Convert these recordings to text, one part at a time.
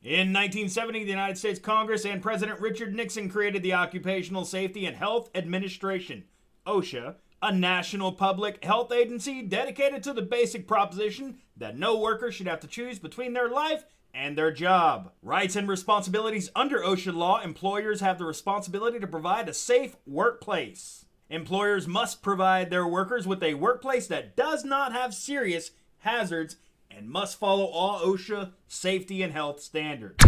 In 1970, the United States Congress and President Richard Nixon created the Occupational Safety and Health Administration, OSHA, a national public health agency dedicated to the basic proposition that no worker should have to choose between their life and their job. Rights and responsibilities under OSHA law: employers have the responsibility to provide a safe workplace. Employers must provide their workers with a workplace that does not have serious hazards and must follow all OSHA safety and health standards.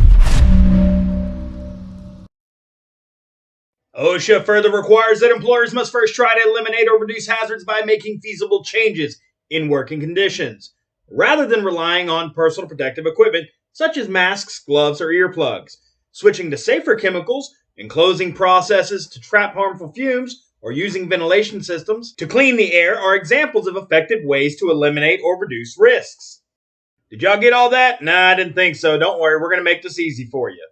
OSHA further requires that employers must first try to eliminate or reduce hazards by making feasible changes in working conditions, rather than relying on personal protective equipment such as masks, gloves, or earplugs. Switching to safer chemicals, enclosing processes to trap harmful fumes, or using ventilation systems to clean the air are examples of effective ways to eliminate or reduce risks. Did y'all get all that? Nah, I didn't think so. Don't worry, we're going to make this easy for you.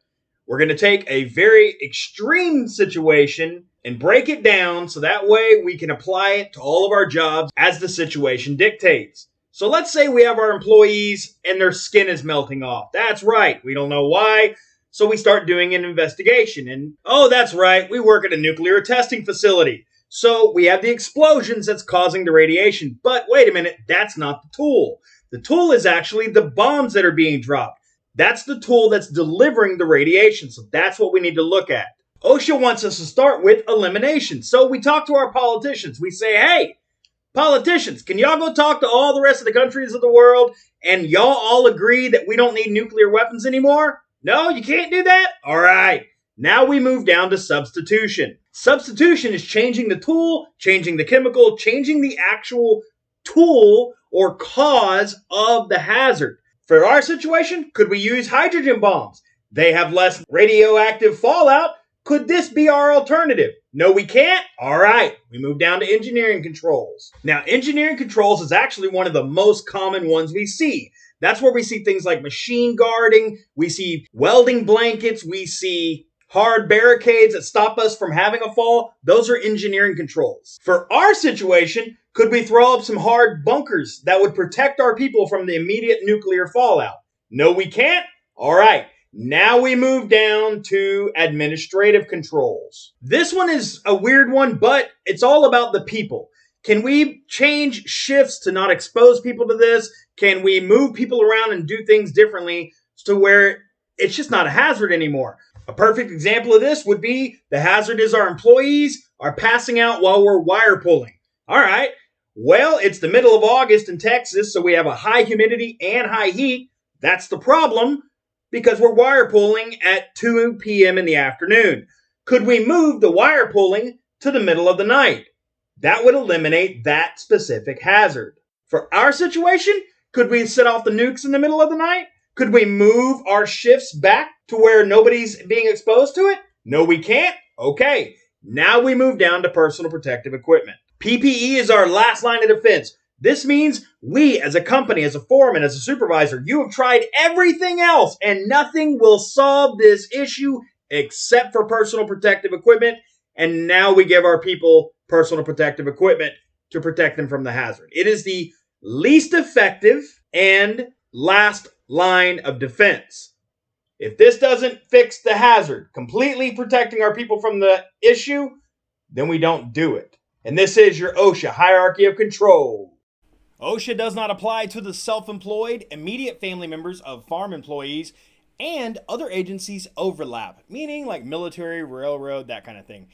We're going to take a very extreme situation and break it down so that way we can apply it to all of our jobs as the situation dictates. So let's say we have our employees and their skin is melting off. That's right. We don't know why. So we start doing an investigation. And oh, that's right. We work at a nuclear testing facility. So we have the explosions that's causing the radiation. But wait a minute, that's not the tool. The tool is actually the bombs that are being dropped. That's the tool that's delivering the radiation. So that's what we need to look at. OSHA wants us to start with elimination. So we talk to our politicians. We say, hey, politicians, can y'all go talk to all the rest of the countries of the world and y'all all agree that we don't need nuclear weapons anymore? No, you can't do that? All right. Now we move down to substitution. Substitution is changing the tool, changing the chemical, changing the actual tool or cause of the hazard. For our situation, could we use hydrogen bombs? They have less radioactive fallout. Could this be our alternative? No, we can't? All right, we move down to engineering controls. Now, engineering controls is actually one of the most common ones we see. That's where we see things like machine guarding, we see welding blankets, we see hard barricades that stop us from having a fall. Those are engineering controls. For our situation, could we throw up some hard bunkers that would protect our people from the immediate nuclear fallout? No, we can't? All right. Now we move down to administrative controls. This one is a weird one, but it's all about the people. Can we change shifts to not expose people to this? Can we move people around and do things differently to where it's just not a hazard anymore? A perfect example of this would be the hazard is our employees are passing out while we're wire pulling. All right. Well, it's the middle of August in Texas, so we have a high humidity and high heat. That's the problem because we're wire pulling at 2 p.m. in the afternoon. Could we move the wire pulling to the middle of the night? That would eliminate that specific hazard. For our situation, could we set off the nukes in the middle of the night? Could we move our shifts back to where nobody's being exposed to it? No, we can't. Okay, now we move down to personal protective equipment. PPE is our last line of defense. This means we, as a company, as a foreman, as a supervisor, you have tried everything else and nothing will solve this issue except for personal protective equipment. And now we give our people personal protective equipment to protect them from the hazard. It is the least effective and last line of defense. If this doesn't fix the hazard, completely protecting our people from the issue, then we don't do it. And this is your OSHA hierarchy of control. OSHA does not apply to the self-employed, immediate family members of farm employees, and other agencies overlap, meaning like military, railroad, that kind of thing.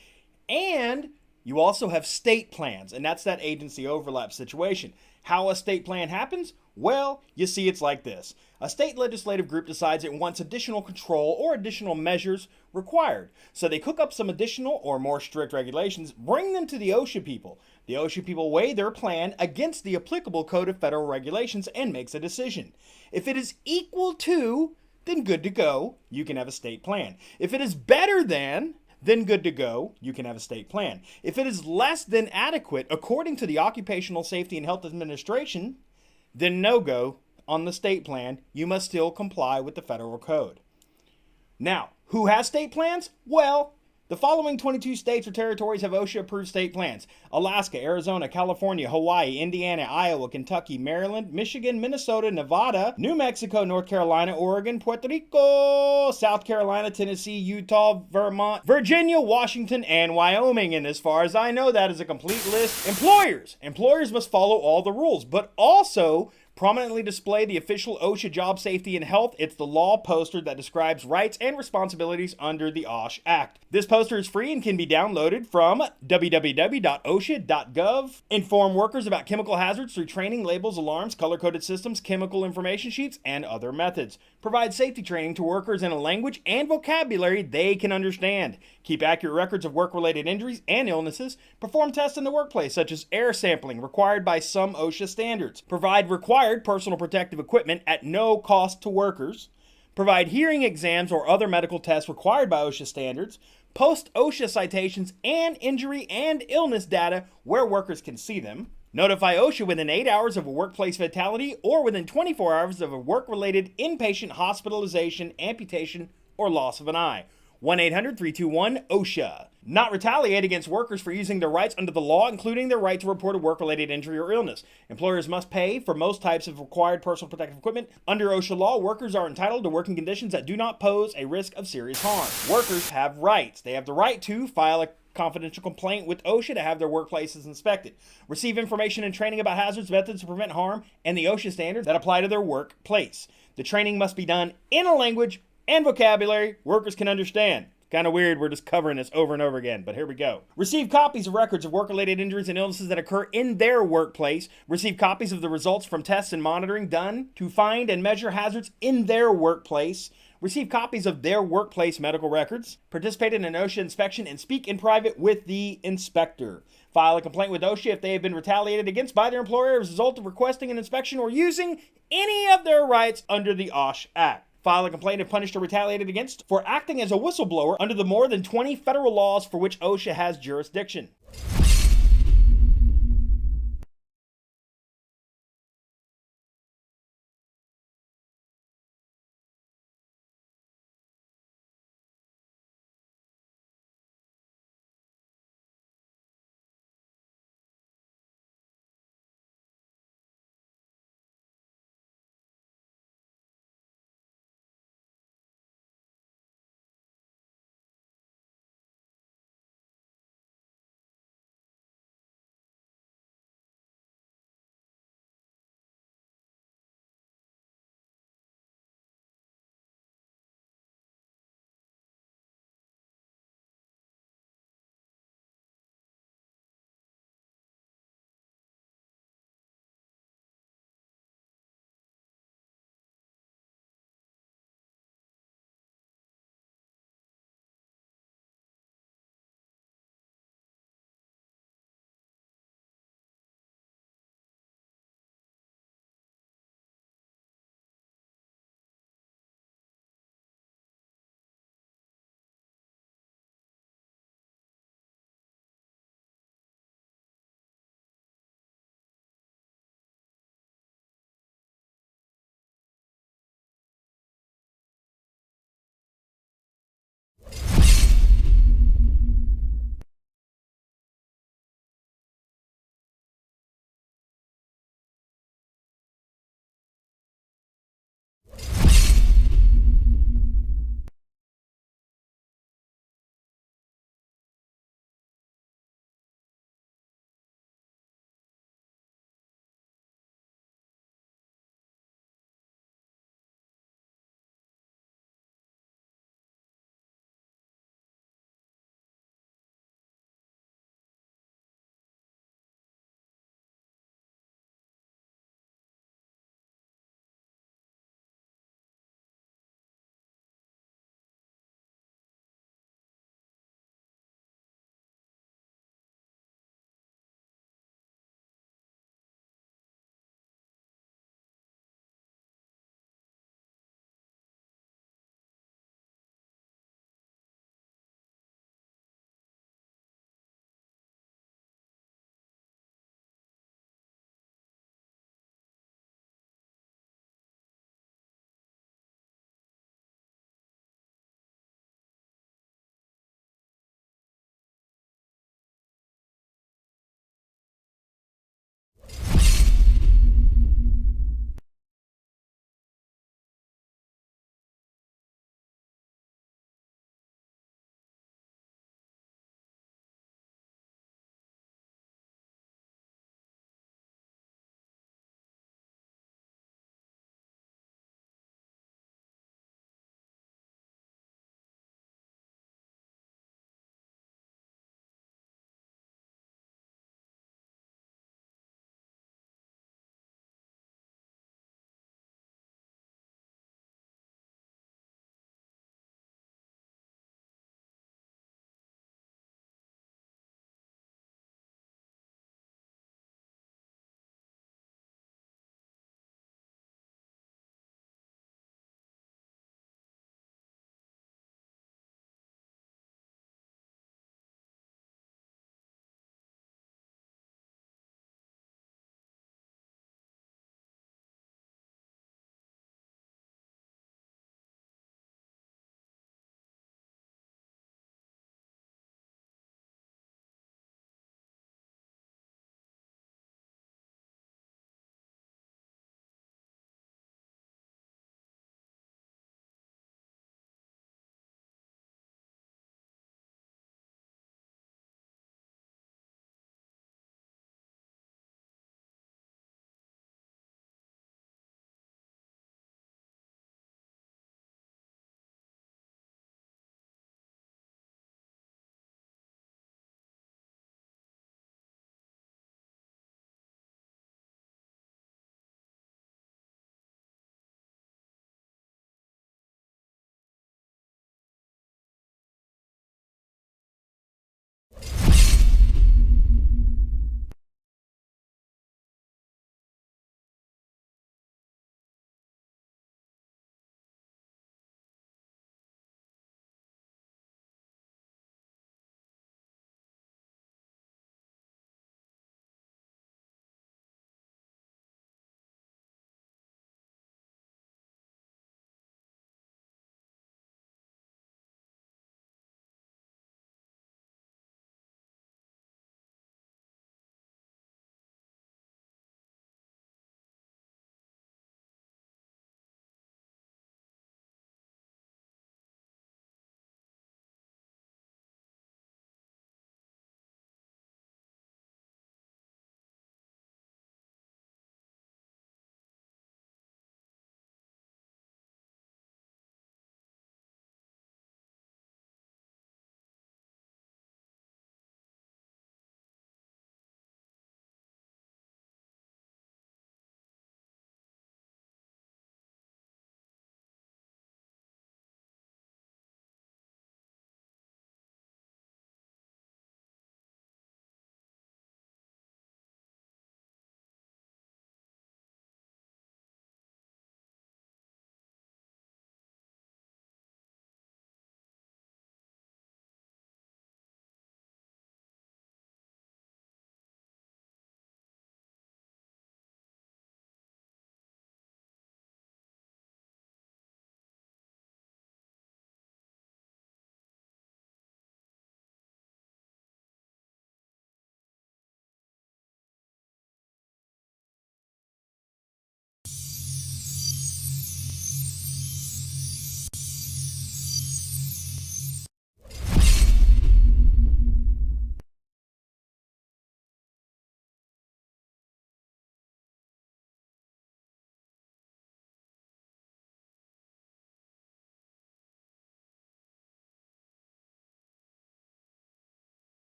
And you also have state plans, and that's that agency overlap situation. How a state plan happens? Well, you see, it's like this. A state legislative group decides it wants additional control or additional measures required. So they cook up some additional or more strict regulations, bring them to the OSHA people. The OSHA people weigh their plan against the applicable code of federal regulations and makes a decision. If it is equal to, then good to go, you can have a state plan. If it is better than, then good to go, you can have a state plan. If it is less than adequate, according to the Occupational Safety and Health Administration, then no go on the state plan. You must still comply with the federal code. Now, who has state plans? Well, the following 22 states or territories have OSHA-approved state plans: Alaska, Arizona, California, Hawaii, Indiana, Iowa, Kentucky, Maryland, Michigan, Minnesota, Nevada, New Mexico, North Carolina, Oregon, Puerto Rico, South Carolina, Tennessee, Utah, Vermont, Virginia, Washington, and Wyoming. And as far as I know, that is a complete list. Employers must follow all the rules, but also prominently display the official OSHA Job Safety and Health. It's the law poster that describes rights and responsibilities under the OSHA Act. This poster is free and can be downloaded from www.osha.gov. Inform workers about chemical hazards through training, labels, alarms, color-coded systems, chemical information sheets, and other methods. Provide safety training to workers in a language and vocabulary they can understand. Keep accurate records of work-related injuries and illnesses. Perform tests in the workplace, such as air sampling, required by some OSHA standards. Provide required personal protective equipment at no cost to workers. Provide hearing exams or other medical tests required by OSHA standards. Post OSHA citations and injury and illness data where workers can see them. Notify OSHA within 8 hours of a workplace fatality or within 24 hours of a work-related inpatient hospitalization, amputation, or loss of an eye. 1-800-321-OSHA. Not retaliate against workers for using their rights under the law, including their right to report a work-related injury or illness. Employers must pay for most types of required personal protective equipment. Under OSHA law, workers are entitled to working conditions that do not pose a risk of serious harm. Workers have rights. They have the right to file a confidential complaint with OSHA to have their workplaces inspected, receive information and training about hazards, methods to prevent harm, and the OSHA standards that apply to their workplace. The training must be done in a language and vocabulary workers can understand. Kind of weird, we're just covering this over and over again, but here we go. Receive copies of records of work-related injuries and illnesses that occur in their workplace. Receive copies of the results from tests and monitoring done to find and measure hazards in their workplace. Receive copies of their workplace medical records. Participate in an OSHA inspection and speak in private with the inspector. File a complaint with OSHA if they have been retaliated against by their employer as a result of requesting an inspection or using any of their rights under the OSHA Act. File a complaint if punished or retaliated against for acting as a whistleblower under the more than 20 federal laws for which OSHA has jurisdiction.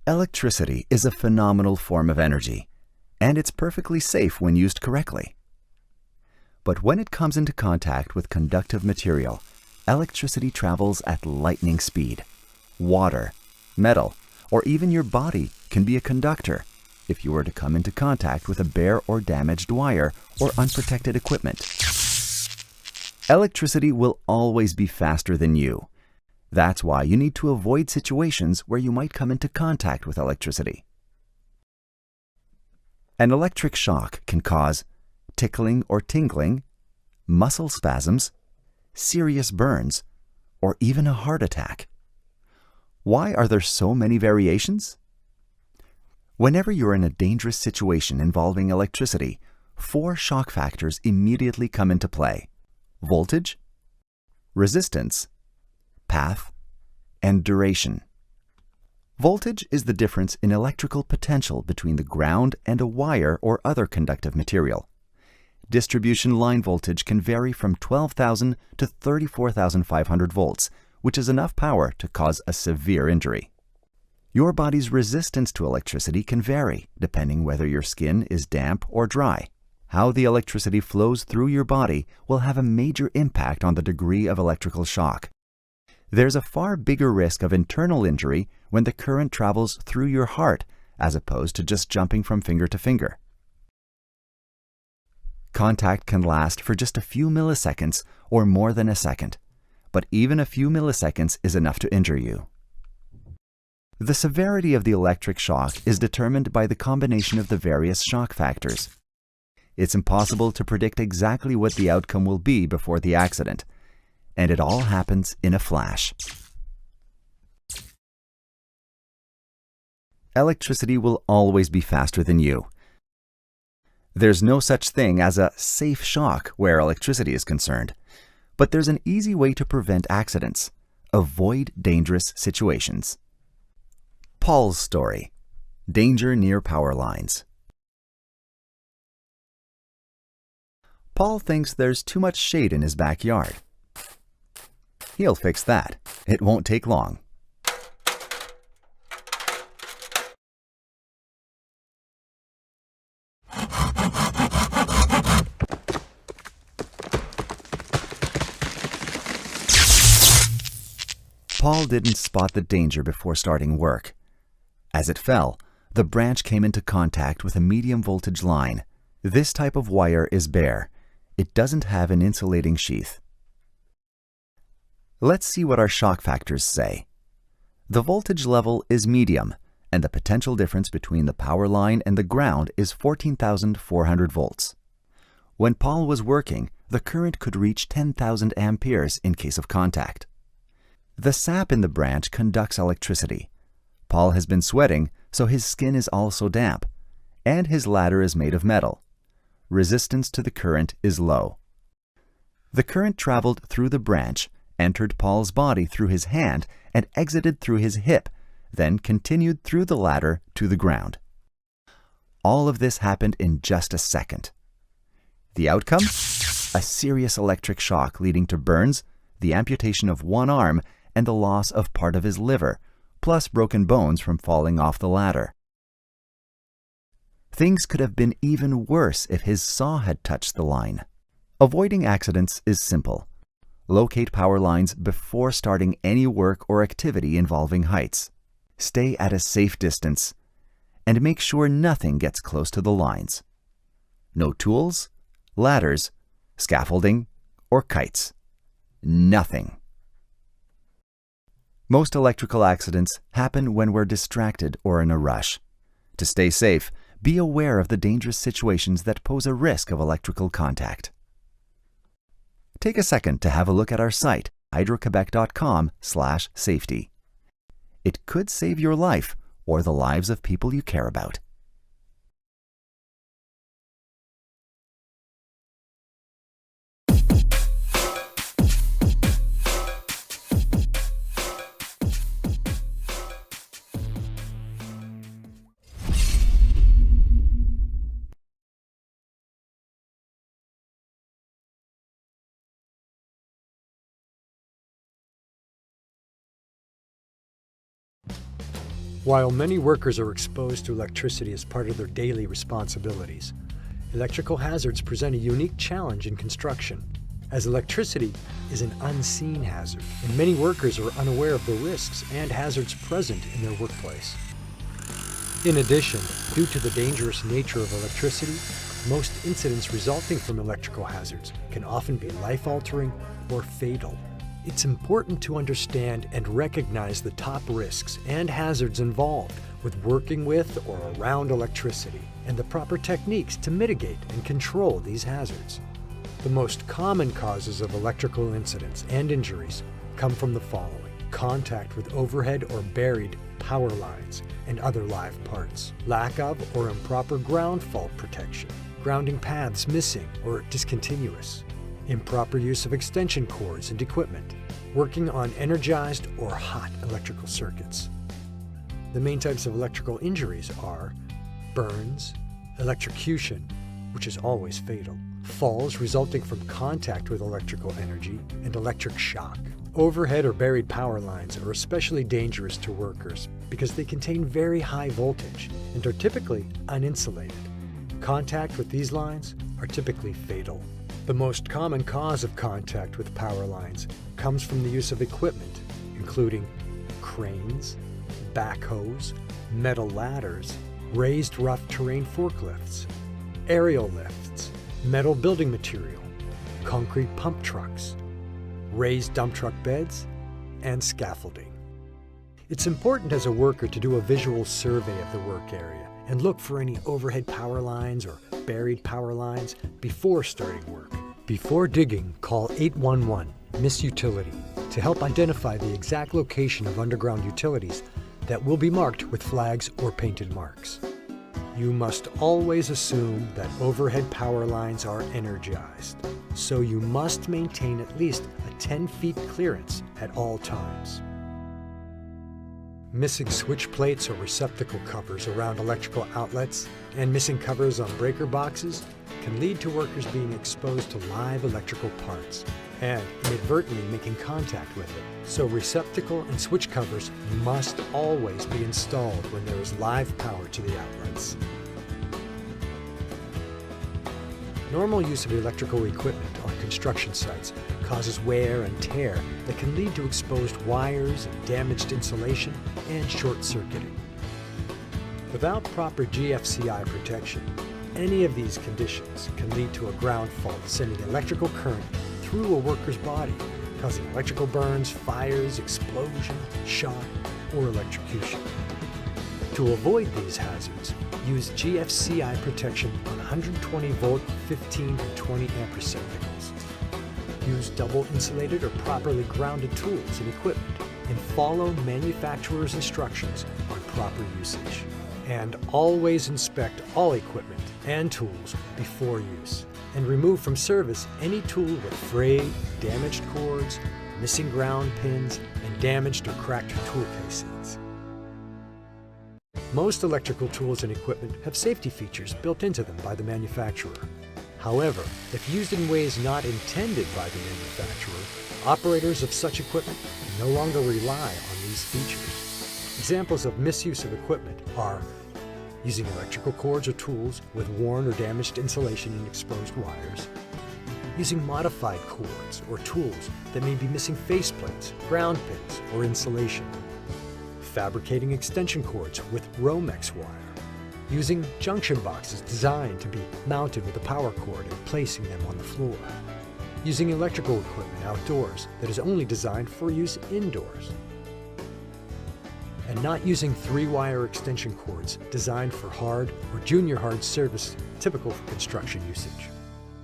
Electricity is a phenomenal form of energy, and it's perfectly safe when used correctly. But when it comes into contact with conductive material, electricity travels at lightning speed. Water, metal, or even your body can be a conductor if you were to come into contact with a bare or damaged wire or unprotected equipment. Electricity will always be faster than you. That's why you need to avoid situations where you might come into contact with electricity. An electric shock can cause tickling or tingling, muscle spasms, serious burns, or even a heart attack. Why are there so many variations? Whenever you're in a dangerous situation involving electricity, 4 shock factors immediately come into play: voltage, resistance, path, and duration. Voltage is the difference in electrical potential between the ground and a wire or other conductive material. Distribution line voltage can vary from 12,000 to 34,500 volts, which is enough power to cause a severe injury. Your body's resistance to electricity can vary depending whether your skin is damp or dry. How the electricity flows through your body will have a major impact on the degree of electrical shock. There's a far bigger risk of internal injury when the current travels through your heart as opposed to just jumping from finger to finger. Contact can last for just a few milliseconds or more than a second, but even a few milliseconds is enough to injure you. The severity of the electric shock is determined by the combination of the various shock factors. It's impossible to predict exactly what the outcome will be before the accident, and it all happens in a flash. Electricity will always be faster than you. There's no such thing as a safe shock where electricity is concerned, but there's an easy way to prevent accidents. Avoid dangerous situations. Paul's story: danger near power lines. Paul thinks there's too much shade in his backyard. He'll fix that. It won't take long. Paul didn't spot the danger before starting work. As it fell, the branch came into contact with a medium voltage line. This type of wire is bare. It doesn't have an insulating sheath. Let's see what our shock factors say. The voltage level is medium, and the potential difference between the power line and the ground is 14,400 volts. When Paul was working, the current could reach 10,000 amperes in case of contact. The sap in the branch conducts electricity. Paul has been sweating, so his skin is also damp, and his ladder is made of metal. Resistance to the current is low. The current traveled through the branch, entered Paul's body through his hand, and exited through his hip, then continued through the ladder to the ground. All of this happened in just a second. The outcome? A serious electric shock leading to burns, the amputation of one arm, and the loss of part of his liver, plus broken bones from falling off the ladder. Things could have been even worse if his saw had touched the line. Avoiding accidents is simple. Locate power lines before starting any work or activity involving heights. Stay at a safe distance, and make sure nothing gets close to the lines. No tools, ladders, scaffolding, or kites. Nothing. Most electrical accidents happen when we're distracted or in a rush. To stay safe, be aware of the dangerous situations that pose a risk of electrical contact. Take a second to have a look at our site, hydroquebec.com/safety. It could save your life or the lives of people you care about. While many workers are exposed to electricity as part of their daily responsibilities, electrical hazards present a unique challenge in construction, as electricity is an unseen hazard, and many workers are unaware of the risks and hazards present in their workplace. In addition, due to the dangerous nature of electricity, most incidents resulting from electrical hazards can often be life-altering or fatal. It's important to understand and recognize the top risks and hazards involved with working with or around electricity, and the proper techniques to mitigate and control these hazards. The most common causes of electrical incidents and injuries come from the following: contact with overhead or buried power lines and other live parts, lack of or improper ground fault protection, grounding paths missing or discontinuous, improper use of extension cords and equipment, working on energized or hot electrical circuits. The main types of electrical injuries are burns, electrocution, which is always fatal, falls resulting from contact with electrical energy, and electric shock. Overhead or buried power lines are especially dangerous to workers because they contain very high voltage and are typically uninsulated. Contact with these lines are typically fatal. The most common cause of contact with power lines comes from the use of equipment, including cranes, backhoes, metal ladders, raised rough terrain forklifts, aerial lifts, metal building material, concrete pump trucks, raised dump truck beds, and scaffolding. It's important as a worker to do a visual survey of the work area and look for any overhead power lines or buried power lines before starting work. Before digging, call 811 Miss Utility to help identify the exact location of underground utilities that will be marked with flags or painted marks. You must always assume that overhead power lines are energized, so you must maintain at least a 10 feet clearance at all times. Missing switch plates or receptacle covers around electrical outlets and missing covers on breaker boxes can lead to workers being exposed to live electrical parts and inadvertently making contact with it. So receptacle and switch covers must always be installed when there is live power to the outlets. Normal use of electrical equipment on construction sites causes wear and tear that can lead to exposed wires and damaged insulation and short-circuiting. Without proper GFCI protection, any of these conditions can lead to a ground fault, sending electrical current through a worker's body, causing electrical burns, fires, explosion, shock, or electrocution. To avoid these hazards, use GFCI protection on 120 volt, 15 and 20 amp receptacles. Use double insulated or properly grounded tools and equipment, and follow manufacturer's instructions on proper usage. And always inspect all equipment and tools before use, and remove from service any tool with frayed, damaged cords, missing ground pins, and damaged or cracked tool casings. Most electrical tools and equipment have safety features built into them by the manufacturer. However, if used in ways not intended by the manufacturer, operators of such equipment can no longer rely on these features. Examples of misuse of equipment are using electrical cords or tools with worn or damaged insulation and exposed wires, using modified cords or tools that may be missing faceplates, ground pins, or insulation, fabricating extension cords with Romex wire, using junction boxes designed to be mounted with a power cord and placing them on the floor, using electrical equipment outdoors that is only designed for use indoors, and not using 3-wire extension cords designed for hard or junior hard service typical for construction usage.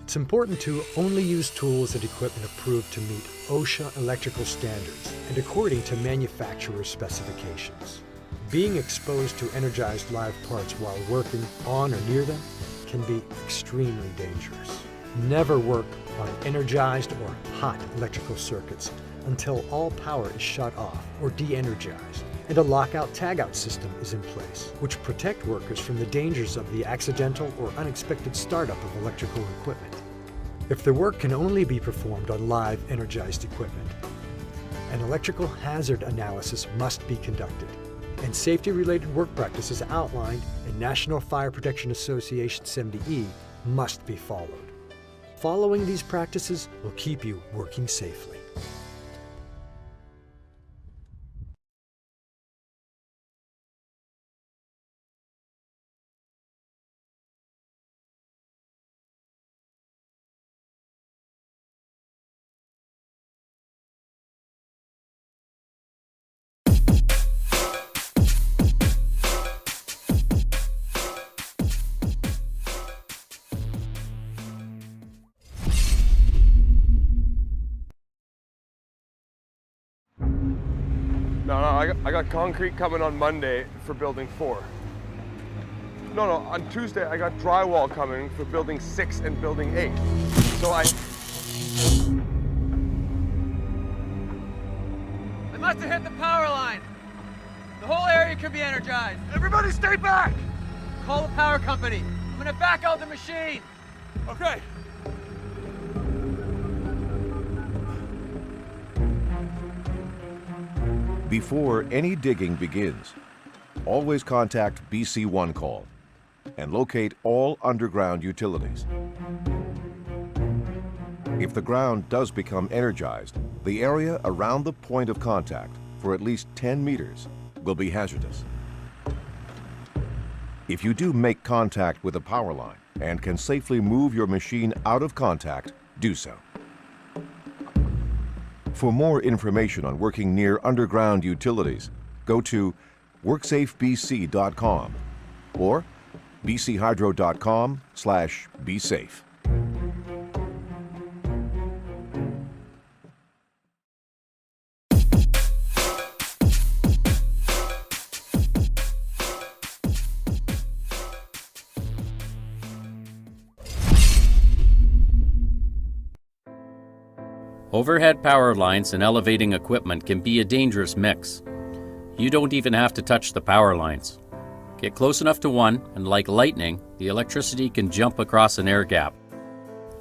It's important to only use tools and equipment approved to meet OSHA electrical standards and according to manufacturer specifications. Being exposed to energized live parts while working on or near them can be extremely dangerous. Never work on energized or hot electrical circuits until all power is shut off or de-energized and a lockout-tagout system is in place, which protect workers from the dangers of the accidental or unexpected startup of electrical equipment. If the work can only be performed on live energized equipment, an electrical hazard analysis must be conducted. and safety-related work practices outlined in National Fire Protection Association 70E must be followed. Following these practices will keep you working safely. No, I got concrete coming on Monday for building 4. No, on Tuesday I got drywall coming for building 6 and building 8. So I must have hit the power line. The whole area could be energized. Everybody stay back! Call the power company. I'm gonna back out the machine. Okay. Before any digging begins, always contact BC One Call and locate all underground utilities. If the ground does become energized, the area around the point of contact for at least 10 meters will be hazardous. If you do make contact with a power line and can safely move your machine out of contact, do so. For more information on working near underground utilities, go to WorkSafeBc.com or bchydro.com/besafe. Overhead power lines and elevating equipment can be a dangerous mix. You don't even have to touch the power lines. Get close enough to one, and like lightning, the electricity can jump across an air gap.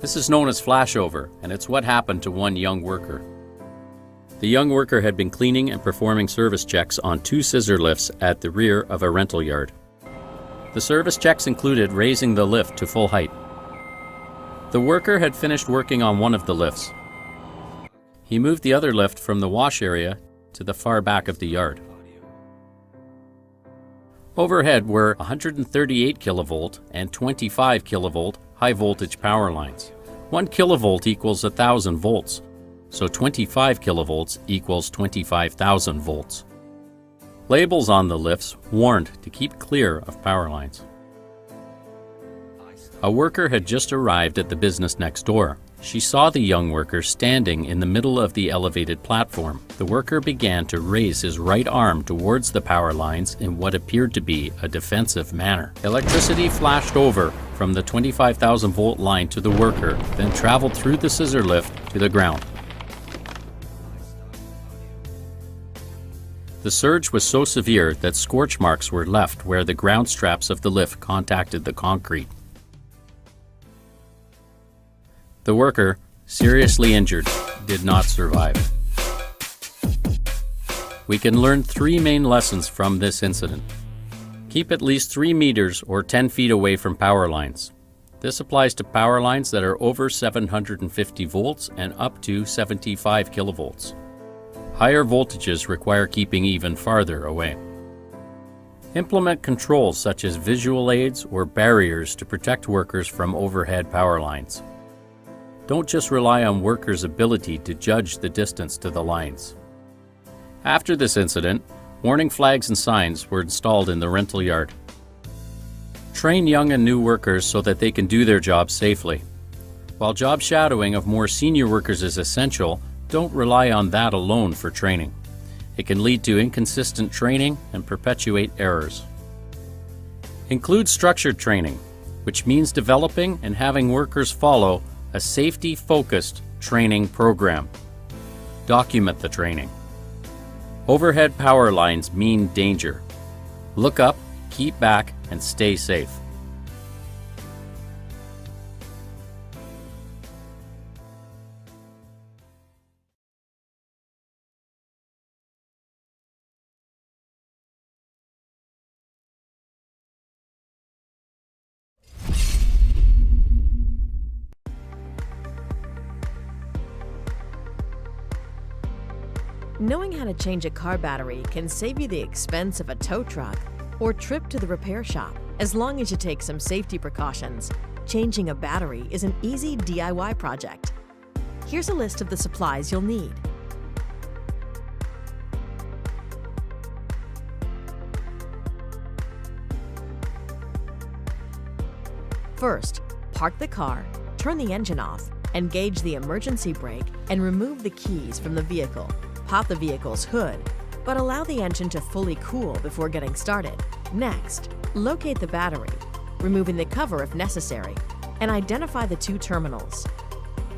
This is known as flashover, and it's what happened to one young worker. The young worker had been cleaning and performing service checks on 2 scissor lifts at the rear of a rental yard. The service checks included raising the lift to full height. The worker had finished working on one of the lifts. He moved the other lift from the wash area to the far back of the yard. Overhead were 138 kilovolt and 25 kilovolt high voltage power lines. 1 kilovolt equals 1,000 volts, so 25 kilovolts equals 25,000 volts. Labels on the lifts warned to keep clear of power lines. A worker had just arrived at the business next door. She saw the young worker standing in the middle of the elevated platform. The worker began to raise his right arm towards the power lines in what appeared to be a defensive manner. Electricity flashed over from the 25,000 volt line to the worker, then traveled through the scissor lift to the ground. The surge was so severe that scorch marks were left where the ground straps of the lift contacted the concrete. The worker, seriously injured, did not survive. We can learn 3 main lessons from this incident. Keep at least 3 meters or 10 feet away from power lines. This applies to power lines that are over 750 volts and up to 75 kilovolts. Higher voltages require keeping even farther away. Implement controls such as visual aids or barriers to protect workers from overhead power lines. Don't just rely on workers' ability to judge the distance to the lines. After this incident, warning flags and signs were installed in the rental yard. Train young and new workers so that they can do their jobs safely. While job shadowing of more senior workers is essential, don't rely on that alone for training. It can lead to inconsistent training and perpetuate errors. Include structured training, which means developing and having workers follow a safety-focused training program. Document the training. Overhead power lines mean danger. Look up, keep back, and stay safe. Knowing how to change a car battery can save you the expense of a tow truck or trip to the repair shop. As long as you take some safety precautions, changing a battery is an easy DIY project. Here's a list of the supplies you'll need. First, park the car, turn the engine off, engage the emergency brake, and remove the keys from the vehicle. Pop the vehicle's hood, but allow the engine to fully cool before getting started. Next, locate the battery, removing the cover if necessary, and identify the two terminals.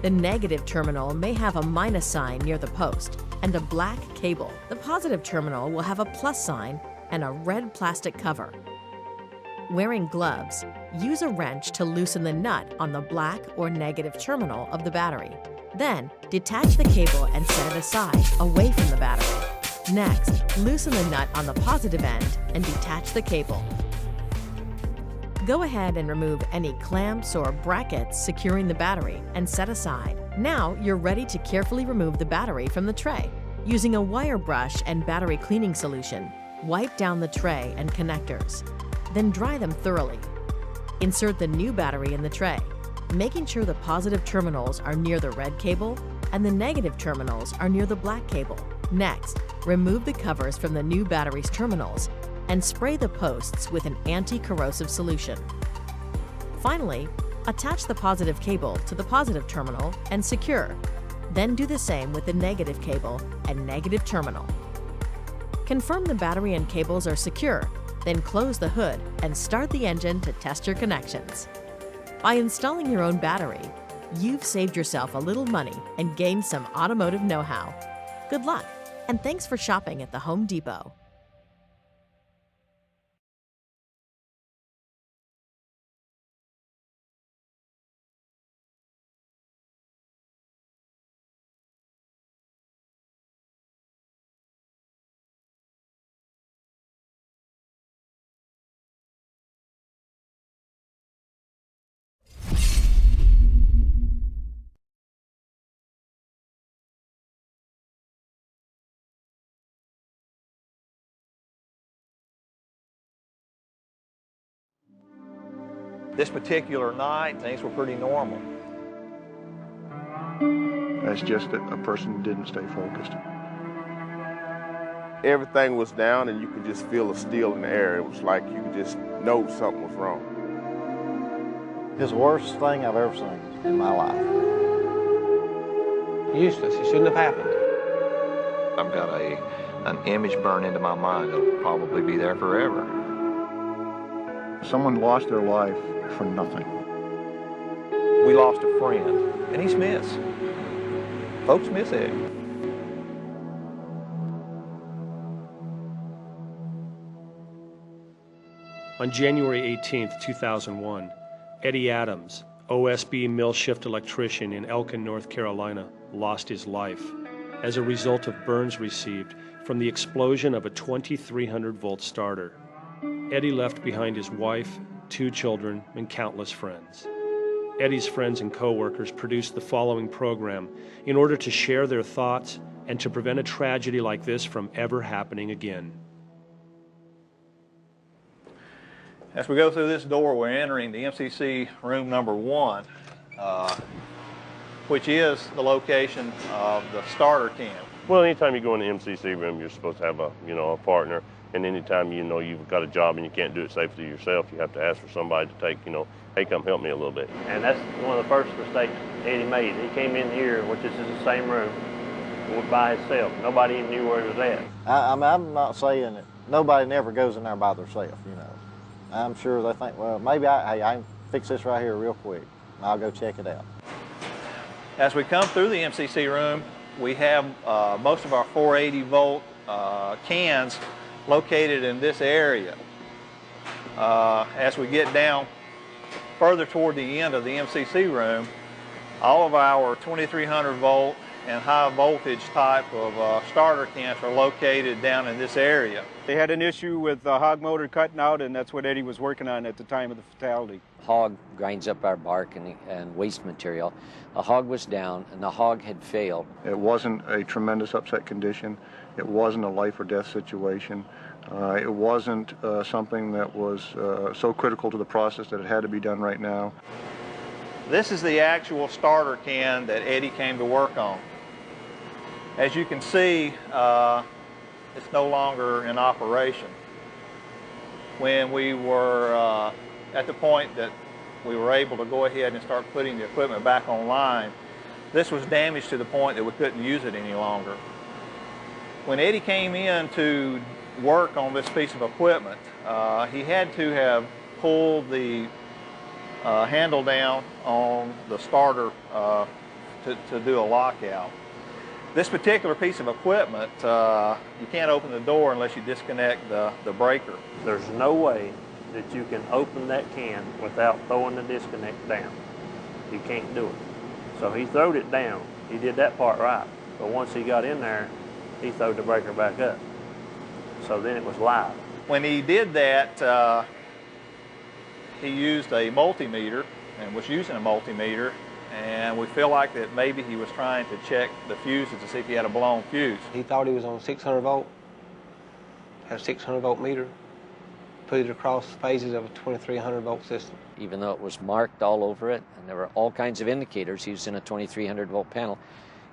The negative terminal may have a minus sign near the post and a black cable. The positive terminal will have a plus sign and a red plastic cover. Wearing gloves, use a wrench to loosen the nut on the black or negative terminal of the battery. Then, detach the cable and set it aside, away from the battery. Next, loosen the nut on the positive end and detach the cable. Go ahead and remove any clamps or brackets securing the battery and set aside. Now you're ready to carefully remove the battery from the tray. Using a wire brush and battery cleaning solution, wipe down the tray and connectors. Then dry them thoroughly. Insert the new battery in the tray, making sure the positive terminals are near the red cable and the negative terminals are near the black cable. Next, remove the covers from the new battery's terminals and spray the posts with an anti-corrosive solution. Finally, attach the positive cable to the positive terminal and secure. Then do the same with the negative cable and negative terminal. Confirm the battery and cables are secure, then close the hood and start the engine to test your connections. By installing your own battery, you've saved yourself a little money and gained some automotive know-how. Good luck, and thanks for shopping at the Home Depot. This particular night, things were pretty normal. That's just that a person didn't stay focused. Everything was down and you could just feel a steel in the air. It was like you could just know something was wrong. It's the worst thing I've ever seen in my life. Useless. It shouldn't have happened. I've got an image burned into my mind that'll probably be there forever. Someone lost their life for nothing. We lost a friend, and he's missed. Folks miss Eddie. On January 18th, 2001, Eddie Adams, OSB mill shift electrician in Elkin, North Carolina, lost his life as a result of burns received from the explosion of a 2300-volt starter. Eddie left behind his wife, 2 children, and countless friends. Eddie's friends and co-workers produced the following program in order to share their thoughts and to prevent a tragedy like this from ever happening again. As we go through this door, we're entering the MCC room number 1, which is the location of the starter can. Well, anytime you go in the MCC room, you're supposed to have a partner. And anytime you've got a job and you can't do it safely yourself, you have to ask for somebody to take, hey, come help me a little bit. And that's one of the first mistakes Eddie made. He came in here, which is the same room, by himself. Nobody even knew where he was at. I'm not saying that nobody never goes in there by themselves, I'm sure they think, well, maybe I can fix this right here real quick. I'll go check it out. As we come through the MCC room, we have most of our 480-volt cans located in this area. As we get down further toward the end of the MCC room, all of our 2300 volt and high voltage type of starter cans are located down in this area. They had an issue with the hog motor cutting out, and that's what Eddie was working on at the time of the fatality. Hog grinds up our bark and waste material. The hog was down, and the hog had failed. It wasn't a tremendous upset condition. It wasn't a life or death situation. It wasn't something that was so critical to the process that it had to be done right now. This is the actual starter can that Eddie came to work on. As you can see, it's no longer in operation. When we were at the point that we were able to go ahead and start putting the equipment back online, this was damaged to the point that we couldn't use it any longer. When Eddie came in to work on this piece of equipment, he had to have pulled the handle down on the starter to do a lockout. This particular piece of equipment, you can't open the door unless you disconnect the breaker. There's no way that you can open that can without throwing the disconnect down. You can't do it. So he throwed it down. He did that part right. But once he got in there, he throwed the breaker back up. So then it was live. When he did that, he used a multimeter and was using a multimeter, and we feel like that maybe he was trying to check the fuses to see if he had a blown fuse. He thought he was on 600 volt, had a 600 volt meter, put it across phases of a 2300 volt system. Even though it was marked all over it, and there were all kinds of indicators used in a 2300 volt panel,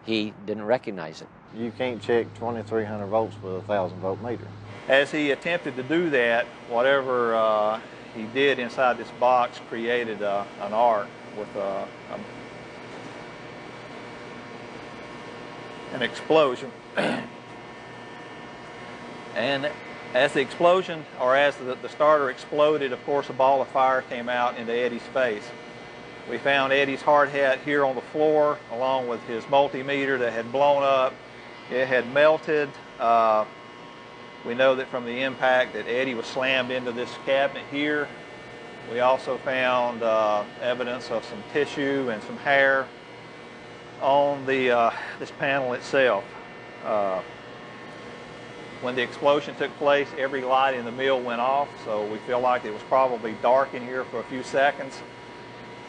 he didn't recognize it. You can't check 2300 volts with a 1000 volt meter. As he attempted to do that, whatever he did inside this box created an arc with an explosion. And as the explosion, or as the starter exploded, of course a ball of fire came out into Eddie's face. We found Eddie's hard hat here on the floor, along with his multimeter that had blown up. It had melted. We know that from the impact that Eddie was slammed into this cabinet here. We also found evidence of some tissue and some hair on this panel itself. When the explosion took place, every light in the mill went off, so we feel like it was probably dark in here for a few seconds,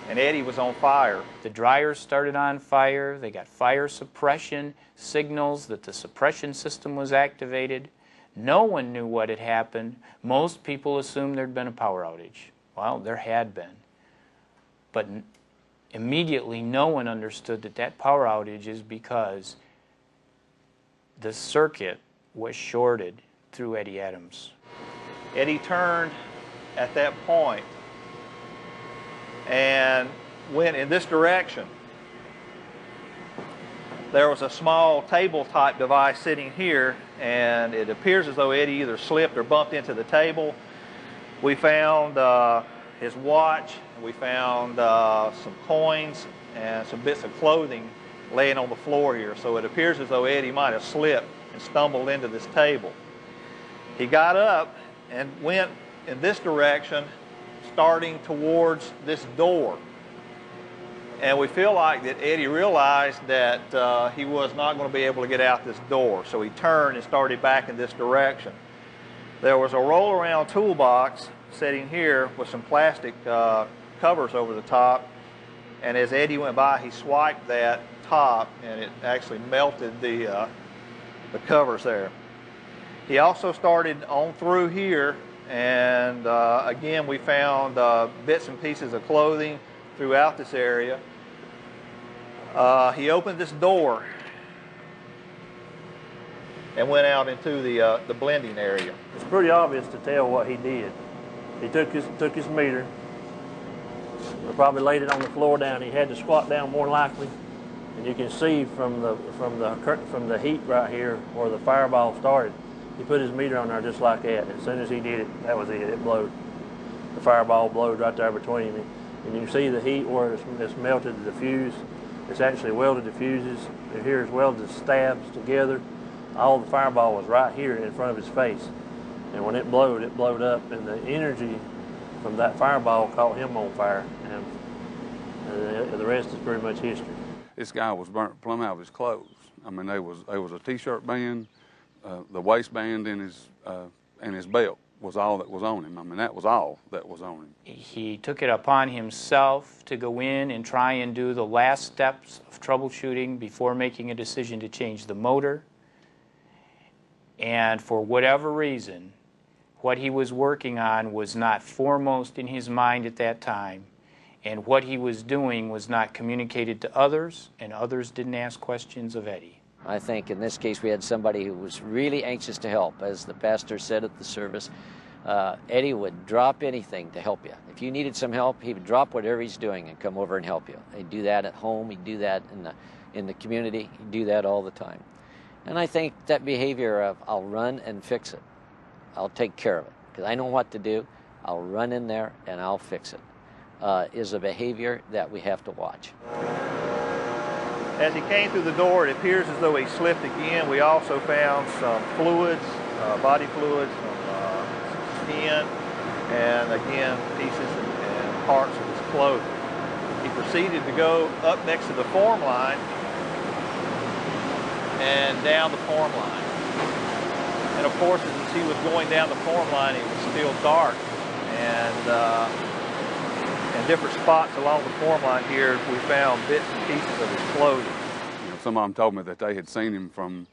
and Eddie was on fire. The dryers started on fire. They got fire suppression signals that the suppression system was activated. No one knew what had happened. Most people assumed there'd been a power outage. Well, there had been. But immediately no one understood that that power outage is because the circuit was shorted through Eddie Adams. Eddie turned at that point and went in this direction. There was a small table type device sitting here, and it appears as though Eddie either slipped or bumped into the table. We found his watch, we found some coins and some bits of clothing laying on the floor here. So it appears as though Eddie might have slipped and stumbled into this table. He got up and went in this direction, starting towards this door. And we feel like that Eddie realized that he was not going to be able to get out this door. So he turned and started back in this direction. There was a roll-around toolbox sitting here with some plastic covers over the top. And as Eddie went by, he swiped that top, and it actually melted the covers there. He also started on through here, and again we found bits and pieces of clothing throughout this area. He opened this door and went out into the blending area. It's pretty obvious to tell what he did. He took his meter, probably laid it on the floor down. He had to squat down more likely. And you can see from the heat right here where the fireball started, he put his meter on there just like that. As soon as he did it, that was it. It blowed. The fireball blowed right there between them. And you can see the heat where it's melted the fuse. It's actually welded the fuses. Here it's welded the stabs together. All the fireball was right here in front of his face. And when it blowed up, and the energy from that fireball caught him on fire. And the rest is pretty much history. this guy was burnt plumb out of his clothes. I mean, there was a T-shirt band, the waistband in his belt was all that was on him. I mean, that was all that was on him. He took it upon himself to go in and try and do the last steps of troubleshooting before making a decision to change the motor. And for whatever reason, what he was working on was not foremost in his mind at that time, and what he was doing was not communicated to others, and others didn't ask questions of Eddie. I think in this case we had somebody who was really anxious to help. As the pastor said at the service, Eddie would drop anything to help you. If you needed some help, he would drop whatever he's doing and come over and help you. He'd do that at home, he'd do that in the community, he'd do that all the time. And I think that behavior of I'll run and fix it, I'll take care of it, because I know what to do, I'll run in there and I'll fix it, is a behavior that we have to watch. As he came through the door, it appears as though he slipped again. We also found some fluids, body fluids, some skin, and again, pieces and parts of his clothing. He proceeded to go up next to the form line and down the form line. And of course, as he was going down the form line, it was still dark. And in different spots along the form line here, we found bits and pieces of his clothing. You know, some of them told me that they had seen him from,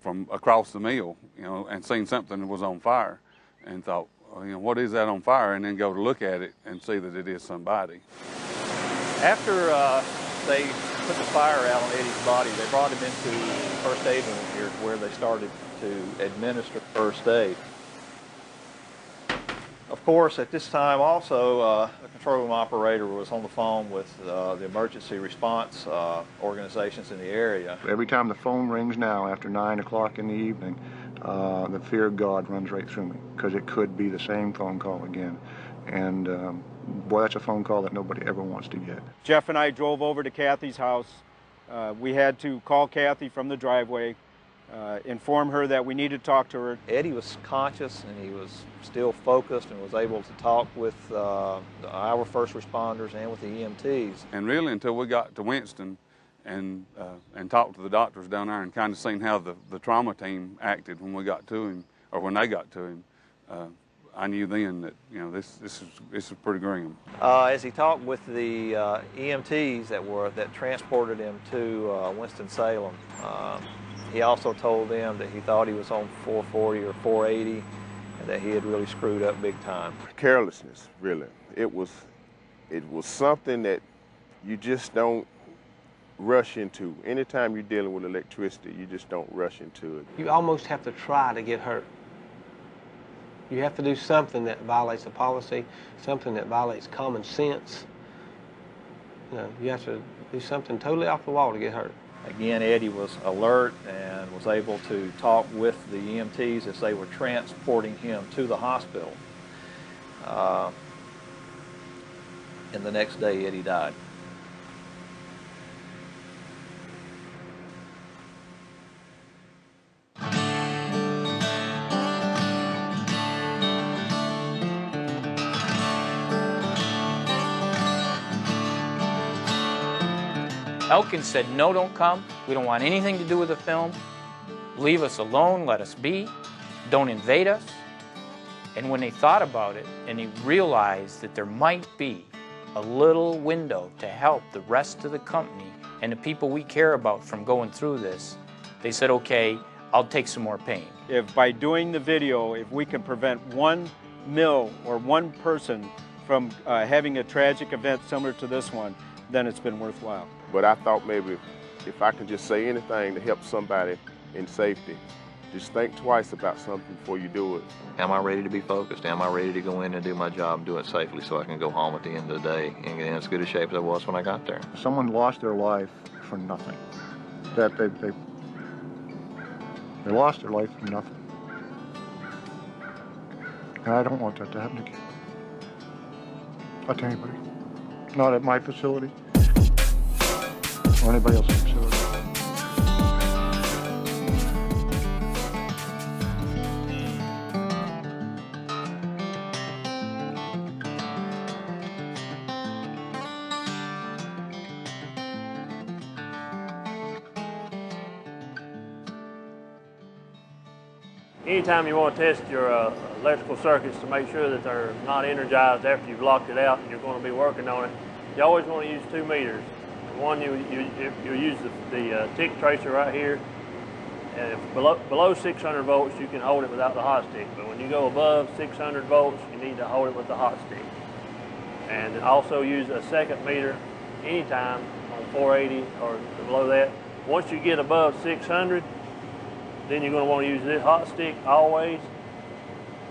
from across the mill, and seen something that was on fire, and thought, well, what is that on fire? And then go to look at it and see that it is somebody. After they put the fire out on Eddie's body, they brought him into the first aid room here where they started to administer first aid. Of course, at this time also, the control room operator was on the phone with the emergency response organizations in the area. Every time the phone rings now after 9 o'clock in the evening, the fear of God runs right through me, because it could be the same phone call again. And boy, that's a phone call that nobody ever wants to get. Jeff and I drove over to Kathy's house. We had to call Kathy from the driveway, inform her that we needed to talk to her. Eddie was conscious and he was still focused and was able to talk with our first responders and with the EMTs. And really, until we got to Winston and talked to the doctors down there and kind of seen how the trauma team acted when we got to him, or when they got to him, I knew then that this is pretty grim. As he talked with the EMTs that transported him to Winston-Salem, he also told them that he thought he was on 440 or 480, and that he had really screwed up big time. Carelessness, really. It was something that you just don't rush into. Anytime you're dealing with electricity, you just don't rush into it. You almost have to try to get hurt. You have to do something that violates the policy, something that violates common sense. You have to do something totally off the wall to get hurt. Again, Eddie was alert and was able to talk with the EMTs as they were transporting him to the hospital. And the next day, Eddie died. Elkins said, no, don't come. We don't want anything to do with the film. Leave us alone, let us be. Don't invade us. And when they thought about it and they realized that there might be a little window to help the rest of the company and the people we care about from going through this, they said, okay, I'll take some more pain. If by doing the video, if we can prevent one mill or one person from having a tragic event similar to this one, then it's been worthwhile. But I thought maybe if I can just say anything to help somebody in safety, just think twice about something before you do it. Am I ready to be focused? Am I ready to go in and do my job and do it safely so I can go home at the end of the day and get in as good a shape as I was when I got there? Someone lost their life for nothing. That they lost their life for nothing. And I don't want that to happen again. Not to anybody. Not at my facility or anybody else's facility. Anytime you want to test your electrical circuits to make sure that they're not energized after you've locked it out and you're going to be working on it, you always want to use 2 meters. One, you use the tick tracer right here. And if below 600 volts, you can hold it without the hot stick. But when you go above 600 volts, you need to hold it with the hot stick. And also use a second meter anytime on 480 or below that. Once you get above 600, then you're going to want to use this hot stick always.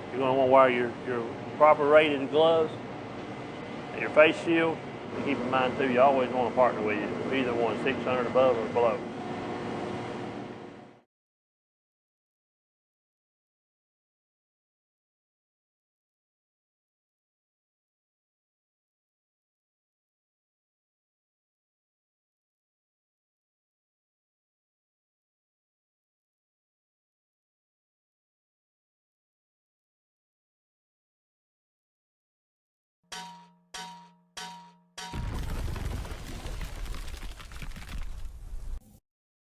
You're going to want to wear your proper rated gloves and your face shield. And keep in mind too, you always want to partner with you, either one 600 above or below.